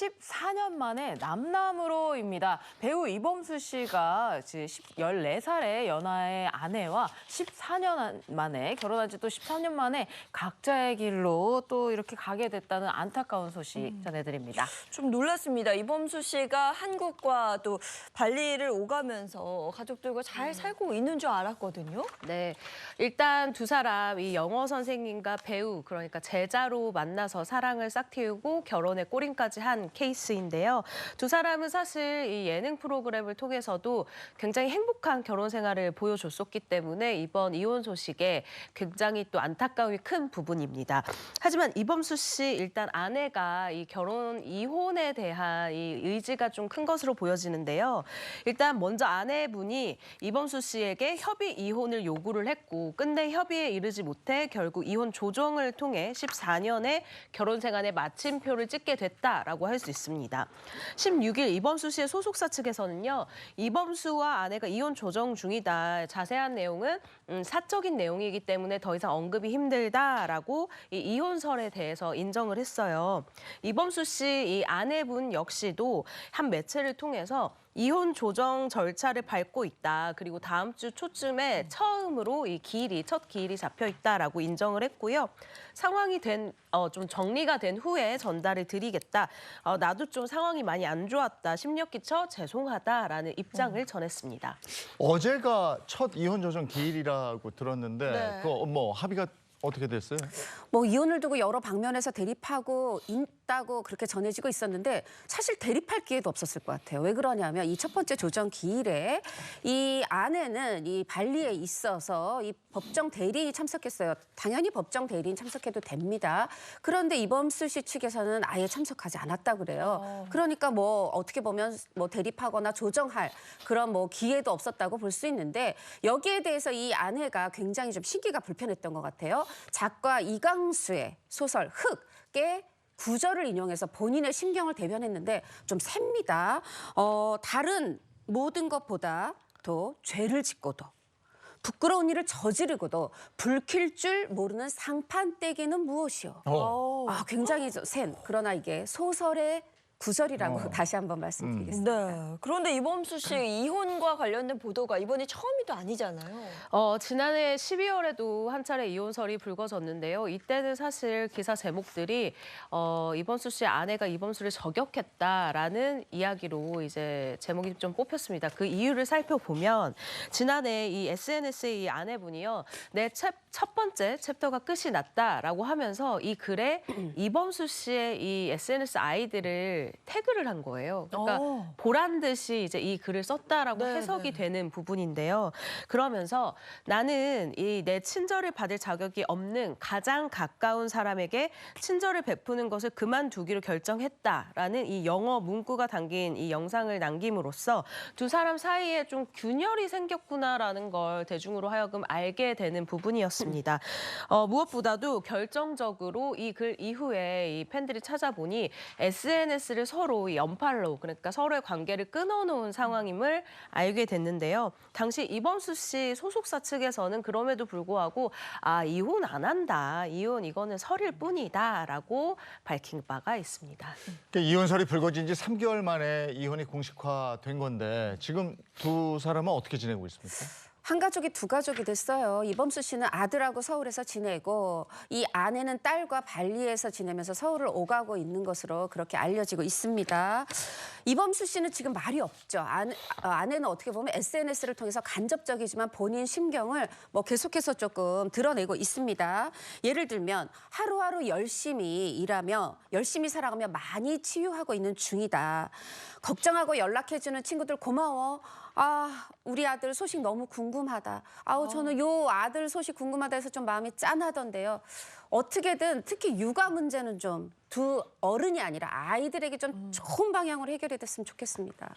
14년 만에 남남으로입니다. 배우 이범수 씨가 14살의 연하의 아내와 14년 만에 결혼한 지 또 13년 만에 각자의 길로 또 이렇게 가게 됐다는 안타까운 소식 전해드립니다. 좀 놀랐습니다. 이범수 씨가 한국과 또 발리를 오가면서 가족들과 잘 살고 있는 줄 알았거든요. 네, 일단 두 사람 이 영어 선생님과 배우 그러니까 제자로 만나서 사랑을 싹틔우고 결혼의 꼬림까지 한 케이스인데요. 두 사람은 사실 이 예능 프로그램을 통해서도 굉장히 행복한 결혼 생활을 보여줬었기 때문에 이번 이혼 소식에 굉장히 또 안타까움이 큰 부분입니다. 하지만 이범수 씨 일단 아내가 이 결혼 이혼에 대한 이 의지가 좀 큰 것으로 보여지는데요. 일단 먼저 아내분이 이범수 씨에게 협의 이혼을 요구를 했고 끝내 협의에 이르지 못해 결국 이혼 조정을 통해 14년의 결혼 생활의 마침표를 찍게 됐다라고 할 수 있습니다. 16일 이범수 씨의 소속사 측에서는요. 이범수와 아내가 이혼 조정 중이다. 자세한 내용은 사적인 내용이기 때문에 더 이상 언급이 힘들다라고 이 이혼설에 대해서 인정을 했어요. 이범수 씨 이 아내분 역시도 한 매체를 통해서 이혼 조정 절차를 밟고 있다. 그리고 다음 주 초쯤에 처음으로 첫 기일이 잡혀 있다라고 인정을 했고요. 상황이 좀 정리가 된 후에 전달을 드리겠다. 나도 좀 상황이 많이 안 좋았다. 심력 끼쳐 죄송하다라는 입장을 전했습니다. 어제가 첫 이혼 조정 기일이라고 들었는데 네. 그거 합의가 어떻게 됐어요? 뭐 이혼을 두고 여러 방면에서 대립하고 있다고 그렇게 전해지고 있었는데 사실 대립할 기회도 없었을 것 같아요. 왜 그러냐면 이 첫 번째 조정 기일에 이 아내는 이 발리에 있어서 이 법정 대리인이 참석했어요. 당연히 법정 대리인 참석해도 됩니다. 그런데 이범수 씨 측에서는 아예 참석하지 않았다 그래요. 그러니까 뭐 어떻게 보면 뭐 대립하거나 조정할 그런 뭐 기회도 없었다고 볼 수 있는데 여기에 대해서 이 아내가 굉장히 좀 심기가 불편했던 것 같아요. 작가 이강수의 소설 흙의 구절을 인용해서 본인의 심경을 대변했는데 좀 셉니다. 다른 모든 것보다도 죄를 짓고도 부끄러운 일을 저지르고도 불킬 줄 모르는 상판떼기는 무엇이요? 굉장히 센 그러나 이게 소설의 구절이라고 다시 한번 말씀드리겠습니다. 네. 그런데 이범수 씨 이혼과 관련된 보도가 이번이 처음도 아니잖아요. 지난해 12월에도 한 차례 이혼설이 불거졌는데요. 이때는 사실 기사 제목들이 이범수 씨의 아내가 이범수를 저격했다라는 이야기로 이제 제목이 좀 뽑혔습니다. 그 이유를 살펴보면 지난해 이 SNS의 이 아내분이요. 내 첫 번째 챕터가 끝이 났다라고 하면서 이 글에 이범수 씨의 이 SNS 아이디를 태그를 한 거예요. 그러니까 보란 듯이 이제 이 글을 썼다라고 해석이 되는 부분인데요. 그러면서 나는 이 내 친절을 받을 자격이 없는 가장 가까운 사람에게 친절을 베푸는 것을 그만두기로 결정했다라는 이 영어 문구가 담긴 이 영상을 남김으로써 두 사람 사이에 좀 균열이 생겼구나라는 걸 대중으로 하여금 알게 되는 부분이었습니다. 무엇보다도 결정적으로 이 글 이후에 이 팬들이 찾아보니 SNS를 서로 연팔로 그러니까 서로의 관계를 끊어놓은 상황임을 알게 됐는데요. 당시 이범수 씨 소속사 측에서는 그럼에도 불구하고 이혼 안 한다. 이혼 이거는 설일 뿐이다라고 밝힌 바가 있습니다. 이혼설이 불거진 지 3개월 만에 이혼이 공식화된 건데 지금 두 사람은 어떻게 지내고 있습니까? 한 가족이 두 가족이 됐어요. 이범수 씨는 아들하고 서울에서 지내고 이 아내는 딸과 발리에서 지내면서 서울을 오가고 있는 것으로 그렇게 알려지고 있습니다. 이범수 씨는 지금 말이 없죠. 아내는 어떻게 보면 SNS를 통해서 간접적이지만 본인 심경을 뭐 계속해서 조금 드러내고 있습니다. 예를 들면 하루하루 열심히 일하며 열심히 살아가며 많이 치유하고 있는 중이다. 걱정하고 연락해주는 친구들 고마워. 우리 아들 소식 너무 궁금하다. 저는 요 아들 소식 궁금하다 해서 좀 마음이 짠하던데요. 어떻게든 특히 육아 문제는 좀 두 어른이 아니라 아이들에게 좀 좋은 방향으로 해결이 됐으면 좋겠습니다.